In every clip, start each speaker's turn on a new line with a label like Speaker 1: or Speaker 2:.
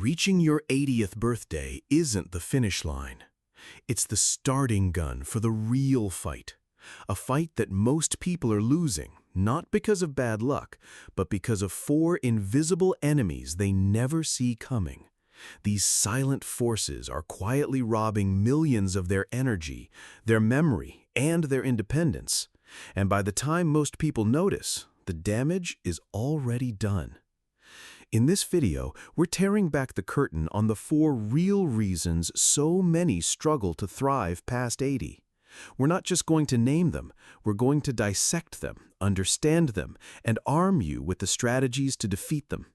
Speaker 1: Reaching your 80th birthday isn't the finish line. It's the starting gun for the real fight. A fight that most people are losing, not because of bad luck, but because of four invisible enemies they never see coming. These silent forces are quietly robbing millions of their energy, their memory, and their independence. And by the time most people notice, the damage is already done. In this video, we're tearing back the curtain on the four real reasons so many struggle to thrive past 80. We're not just going to name them, we're going to dissect them, understand them, and arm you with the strategies to defeat them.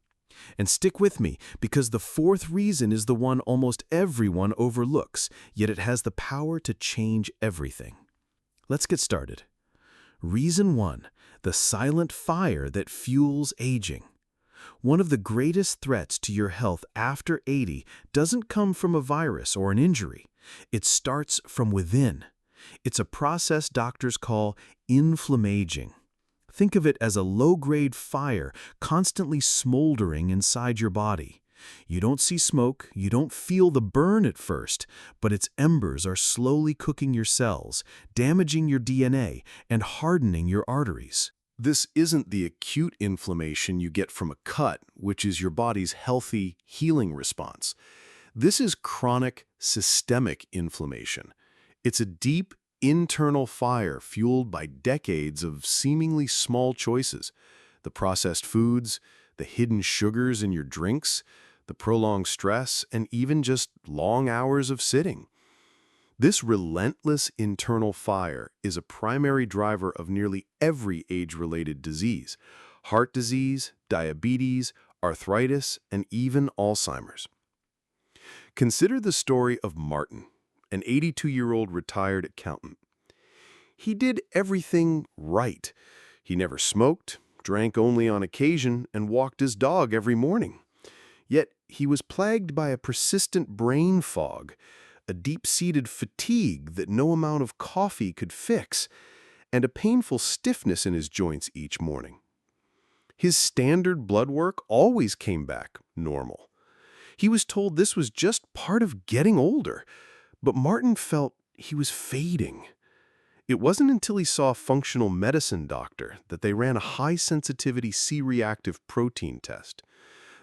Speaker 1: And stick with me, because the fourth reason is the one almost everyone overlooks, yet it has the power to change everything. Let's get started. Reason 1, the silent fire that fuels aging. One of the greatest threats to your health after 80 doesn't come from a virus or an injury. It starts from within. It's a process doctors call inflammaging. Think of it as a low-grade fire constantly smoldering inside your body. You don't see smoke, you don't feel the burn at first, but its embers are slowly cooking your cells, damaging your DNA, and hardening your arteries.
Speaker 2: This isn't the acute inflammation you get from a cut, which is your body's healthy, healing response. This is chronic, systemic inflammation. It's a deep, internal fire fueled by decades of seemingly small choices. The processed foods, the hidden sugars in your drinks, the prolonged stress, and even just long hours of sitting. This relentless internal fire is a primary driver of nearly every age-related disease: heart disease, diabetes, arthritis, and even Alzheimer's. Consider the story of Martin, an 82-year-old retired accountant. He did everything right. He never smoked, drank only on occasion, and walked his dog every morning. Yet he was plagued by a persistent brain fog, a deep-seated fatigue that no amount of coffee could fix, and a painful stiffness in his joints each morning. His standard blood work always came back normal. He was told this was just part of getting older, but Martin felt he was fading. It wasn't until he saw a functional medicine doctor that they ran a high-sensitivity C-reactive protein test.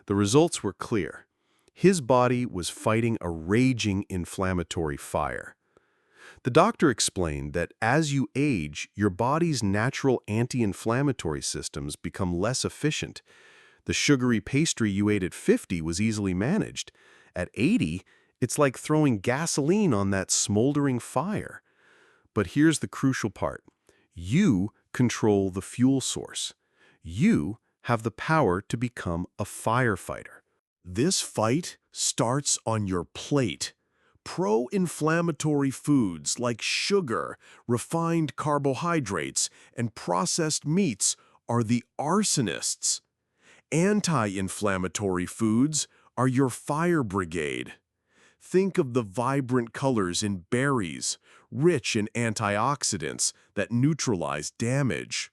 Speaker 2: The results were clear. His body was fighting a raging inflammatory fire. The doctor explained that as you age, your body's natural anti-inflammatory systems become less efficient. The sugary pastry you ate at 50 was easily managed. At 80, it's like throwing gasoline on that smoldering fire. But here's the crucial part. You control the fuel source. You have the power to become a firefighter. This fight starts on your plate. Pro-inflammatory foods like sugar, refined carbohydrates, and processed meats are the arsonists. Anti-inflammatory foods are your fire brigade. Think of the vibrant colors in berries, rich in antioxidants that neutralize damage.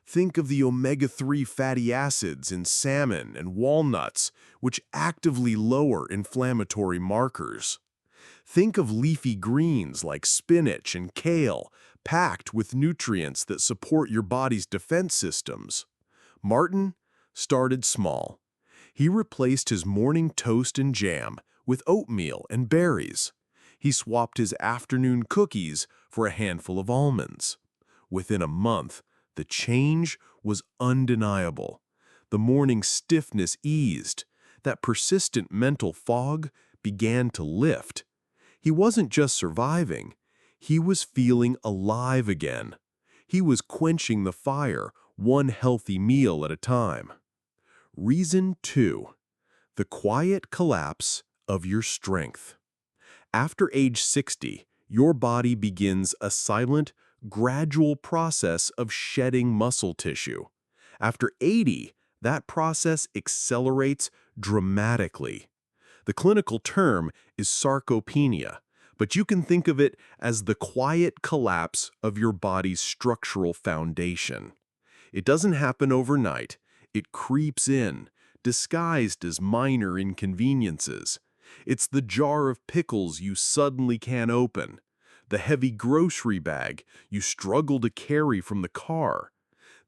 Speaker 2: Think of the omega-3 fatty acids in salmon and walnuts, which actively lower inflammatory markers. Think of leafy greens like spinach and kale, packed with nutrients that support your body's defense systems. Martin started small. He replaced his morning toast and jam with oatmeal and berries. He swapped his afternoon cookies for a handful of almonds. Within a month, the change was undeniable. The morning stiffness eased. That persistent mental fog began to lift. He wasn't just surviving. He was feeling alive again. He was quenching the fire, one healthy meal at a time. Reason 2, the quiet collapse of your strength. After age 60, your body begins a silent, gradual process of shedding muscle tissue. After 80, that process accelerates dramatically. The clinical term is sarcopenia, but you can think of it as the quiet collapse of your body's structural foundation. It doesn't happen overnight. It creeps in, disguised as minor inconveniences. It's the jar of pickles you suddenly can't open, the heavy grocery bag you struggle to carry from the car,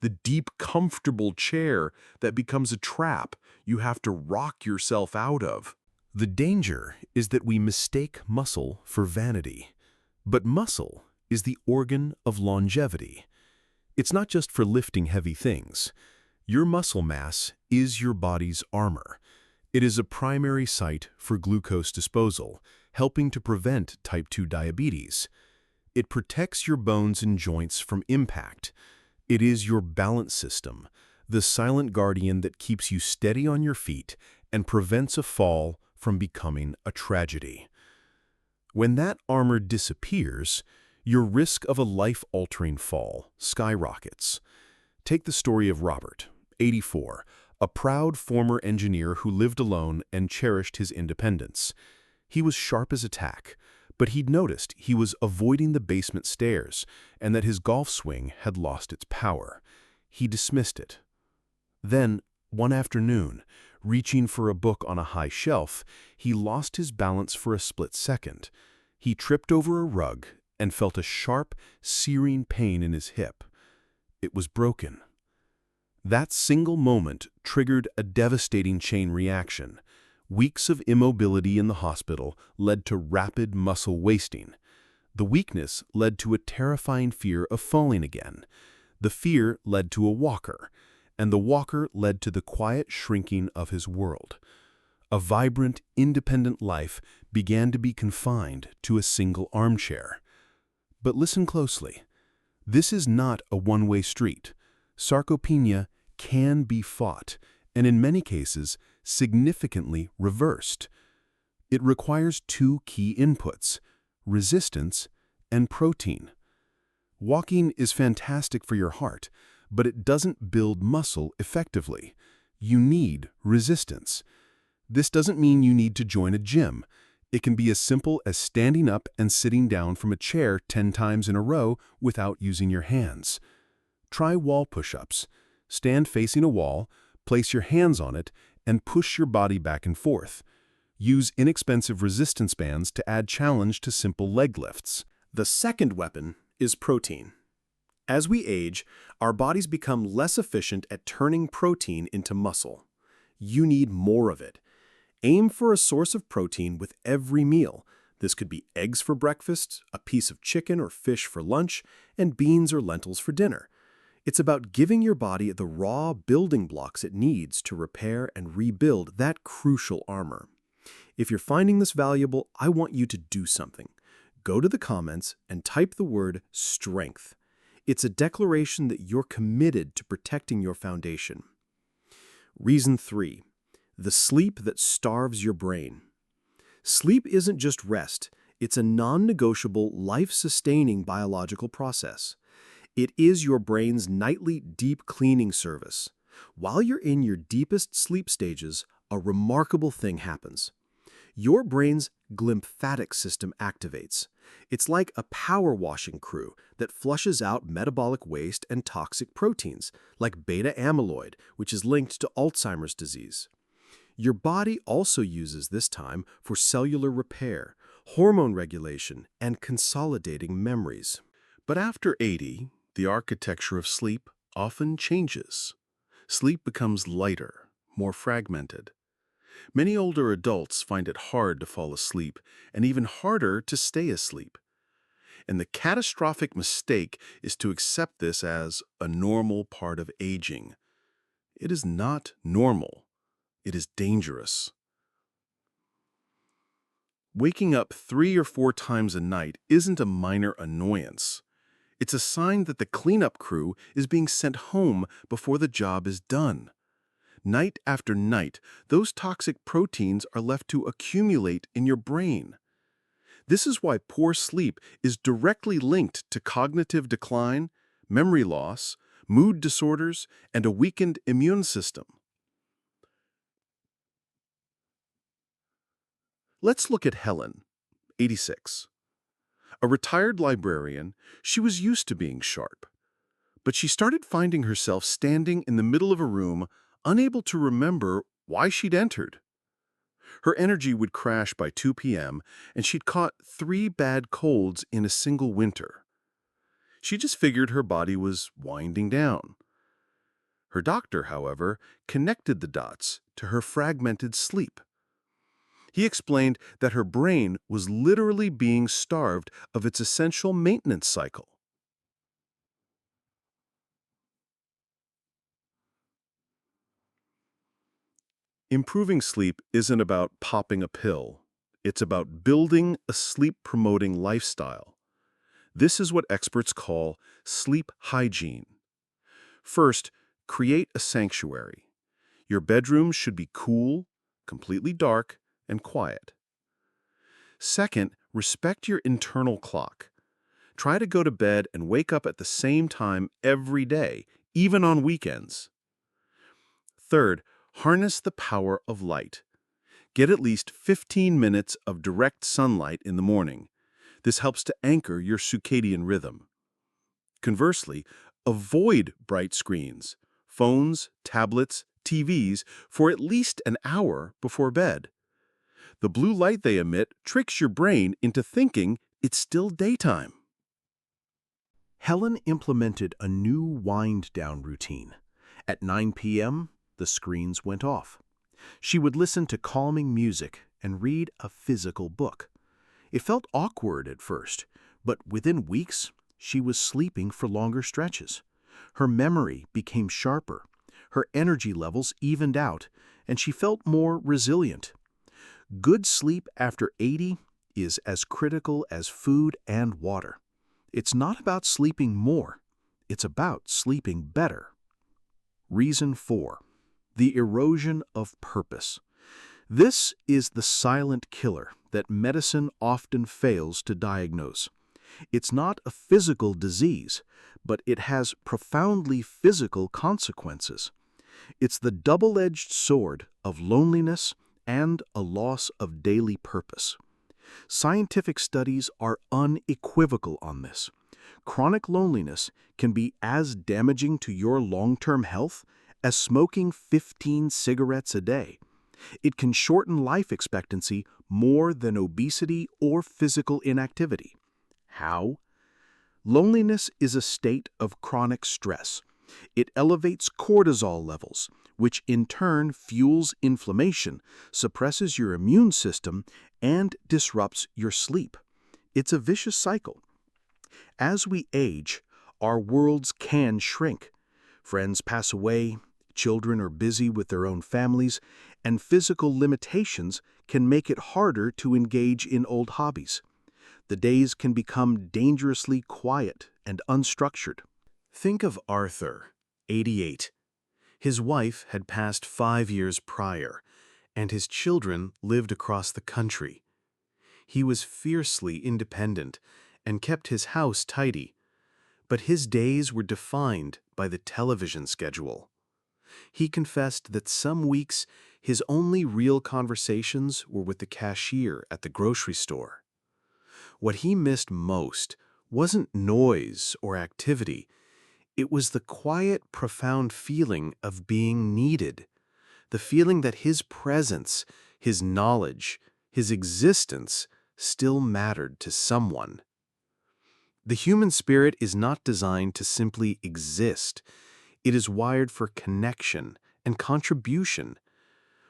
Speaker 2: the deep, comfortable chair that becomes a trap you have to rock yourself out of.
Speaker 1: The danger is that we mistake muscle for vanity. But muscle is the organ of longevity. It's not just for lifting heavy things. Your muscle mass is your body's armor. It is a primary site for glucose disposal, helping to prevent type 2 diabetes. It protects your bones and joints from impact. It is your balance system, the silent guardian that keeps you steady on your feet and prevents a fall from becoming a tragedy. When that armor disappears, your risk of a life-altering fall skyrockets. Take the story of Robert, 84, a proud former engineer who lived alone and cherished his independence. He was sharp as a tack, but he'd noticed he was avoiding the basement stairs and that his golf swing had lost its power. He dismissed it. Then, one afternoon, reaching for a book on a high shelf, he lost his balance for a split second. He tripped over a rug and felt a sharp, searing pain in his hip. It was broken. That single moment triggered a devastating chain reaction. Weeks of immobility in the hospital led to rapid muscle wasting. The weakness led to a terrifying fear of falling again. The fear led to a walker, and the walker led to the quiet shrinking of his world. A vibrant, independent life began to be confined to a single armchair. But listen closely. This is not a one-way street. Sarcopenia can be fought, and in many cases, significantly reversed. It requires two key inputs: resistance and protein. Walking is fantastic for your heart, but it doesn't build muscle effectively. You need resistance. This doesn't mean you need to join a gym. It can be as simple as standing up and sitting down from a chair 10 times in a row without using your hands. Try wall push-ups. Stand facing a wall, place your hands on it, and push your body back and forth. Use inexpensive resistance bands to add challenge to simple leg lifts.
Speaker 2: The second weapon is protein. As we age, our bodies become less efficient at turning protein into muscle. You need more of it. Aim for a source of protein with every meal. This could be eggs for breakfast, a piece of chicken or fish for lunch, and beans or lentils for dinner. It's about giving your body the raw building blocks it needs to repair and rebuild that crucial armor. If you're finding this valuable, I want you to do something. Go to the comments and type the word strength. It's a declaration that you're committed to protecting your foundation. Reason 3. The sleep that starves your brain. Sleep isn't just rest. It's a non-negotiable, life-sustaining biological process. It is your brain's nightly deep cleaning service. While you're in your deepest sleep stages, a remarkable thing happens. Your brain's glymphatic system activates. It's like a power washing crew that flushes out metabolic waste and toxic proteins, like beta amyloid, which is linked to Alzheimer's disease. Your body also uses this time for cellular repair, hormone regulation, and consolidating memories. But after 80, the architecture of sleep often changes. Sleep becomes lighter, more fragmented. Many older adults find it hard to fall asleep and even harder to stay asleep. And the catastrophic mistake is to accept this as a normal part of aging. It is not normal. It is dangerous. Waking up 3 or 4 times a night isn't a minor annoyance. It's a sign that the cleanup crew is being sent home before the job is done. Night after night, those toxic proteins are left to accumulate in your brain. This is why poor sleep is directly linked to cognitive decline, memory loss, mood disorders, and a weakened immune system. Let's look at Helen, 86. A retired librarian, she was used to being sharp. But she started finding herself standing in the middle of a room, unable to remember why she'd entered. Her energy would crash by 2 p.m., and she'd caught 3 bad colds in a single winter. She just figured her body was winding down. Her doctor, however, connected the dots to her fragmented sleep. He explained that her brain was literally being starved of its essential maintenance cycle. Improving sleep isn't about popping a pill. It's about building a sleep-promoting lifestyle. This is what experts call sleep hygiene. First, create a sanctuary. Your bedroom should be cool, completely dark, and quiet. Second, respect your internal clock. Try to go to bed and wake up at the same time every day, even on weekends. Third, harness the power of light. Get at least 15 minutes of direct sunlight in the morning. This helps to anchor your circadian rhythm. Conversely, avoid bright screens, phones, tablets, TVs for at least an hour before bed. The blue light they emit tricks your brain into thinking it's still daytime.
Speaker 1: Helen implemented a new wind-down routine. At 9 p.m., the screens went off. She would listen to calming music and read a physical book. It felt awkward at first, but within weeks, she was sleeping for longer stretches. Her memory became sharper, her energy levels evened out, and she felt more resilient. Good sleep after 80 is as critical as food and water. It's not about sleeping more, it's about sleeping better. Reason 4. The erosion of purpose. This is the silent killer that medicine often fails to diagnose. It's not a physical disease, but it has profoundly physical consequences. It's the double-edged sword of loneliness and a loss of daily purpose. Scientific studies are unequivocal on this. Chronic loneliness can be as damaging to your long-term health as smoking 15 cigarettes a day. It can shorten life expectancy more than obesity or physical inactivity. How? Loneliness is a state of chronic stress. It elevates cortisol levels, which in turn fuels inflammation, suppresses your immune system, and disrupts your sleep. It's a vicious cycle. As we age, our worlds can shrink. Friends pass away, children are busy with their own families, and physical limitations can make it harder to engage in old hobbies. The days can become dangerously quiet and unstructured. Think of Arthur, 88. His wife had passed 5 years prior, and his children lived across the country. He was fiercely independent and kept his house tidy, but his days were defined by the television schedule. He confessed that some weeks his only real conversations were with the cashier at the grocery store. What he missed most wasn't noise or activity. It was the quiet, profound feeling of being needed, the feeling that his presence, his knowledge, his existence still mattered to someone. The human spirit is not designed to simply exist. It is wired for connection and contribution.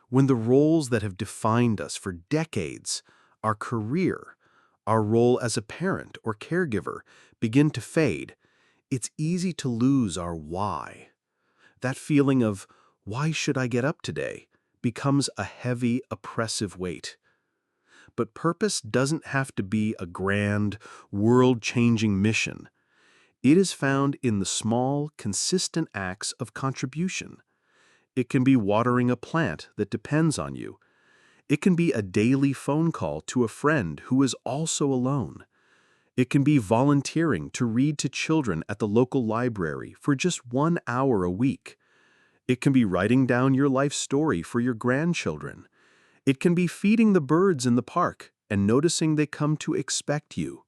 Speaker 1: When the roles that have defined us for decades, our career, our role as a parent or caregiver, begin to fade, it's easy to lose our why. That feeling of, why should I get up today, becomes a heavy, oppressive weight. But purpose doesn't have to be a grand, world-changing mission. It is found in the small, consistent acts of contribution. It can be watering a plant that depends on you. It can be a daily phone call to a friend who is also alone. It can be volunteering to read to children at the local library for just 1 hour a week. It can be writing down your life story for your grandchildren. It can be feeding the birds in the park and noticing they come to expect you.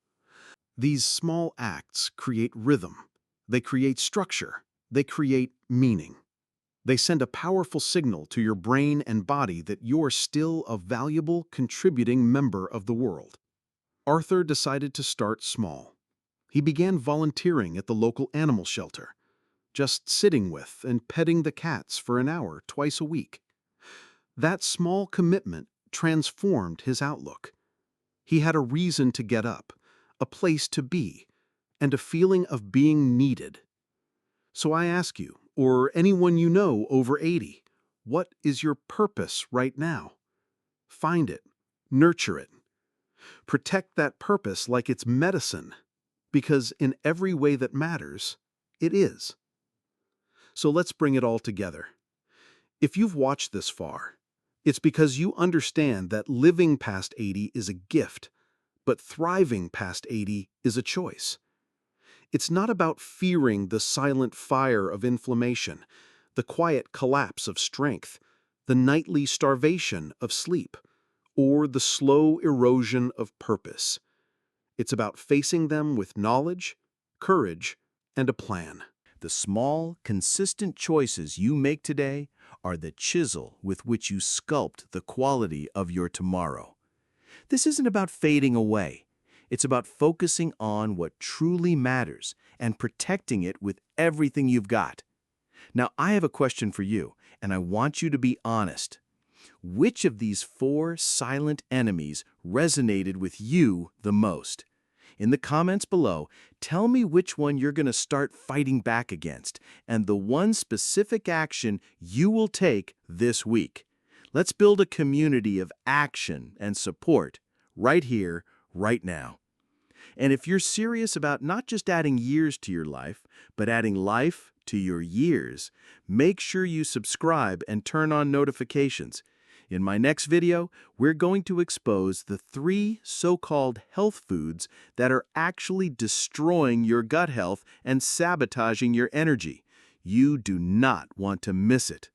Speaker 1: These small acts create rhythm. They create structure. They create meaning.
Speaker 2: They send a powerful signal to your brain and body that you're still a valuable, contributing member of the world. Arthur decided to start small. He began volunteering at the local animal shelter, just sitting with and petting the cats for an hour twice a week. That small commitment transformed his outlook. He had a reason to get up, a place to be, and a feeling of being needed. So I ask you, or anyone you know over 80, what is your purpose right now? Find it, nurture it. Protect that purpose like it's medicine, because in every way that matters, it is. So let's bring it all together. If you've watched this far, it's because you understand that living past 80 is a gift, but thriving past 80 is a choice. It's not about fearing the silent fire of inflammation, the quiet collapse of strength, the nightly starvation of sleep, or the slow erosion of purpose. It's about facing them with knowledge, courage, and a plan.
Speaker 1: The small, consistent choices you make today are the chisel with which you sculpt the quality of your tomorrow. This isn't about fading away. It's about focusing on what truly matters and protecting it with everything you've got. Now, I have a question for you, and I want you to be honest. Which of these 4 silent enemies resonated with you the most? In the comments below, tell me which one you're going to start fighting back against and the one specific action you will take this week. Let's build a community of action and support right here, right now. And if you're serious about not just adding years to your life, but adding life to your years, make sure you subscribe and turn on notifications. In my next video, we're going to expose the 3 so-called health foods that are actually destroying your gut health and sabotaging your energy. You do not want to miss it.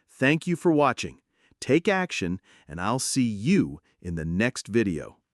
Speaker 1: Thank you for watching. Take action, and I'll see you in the next video.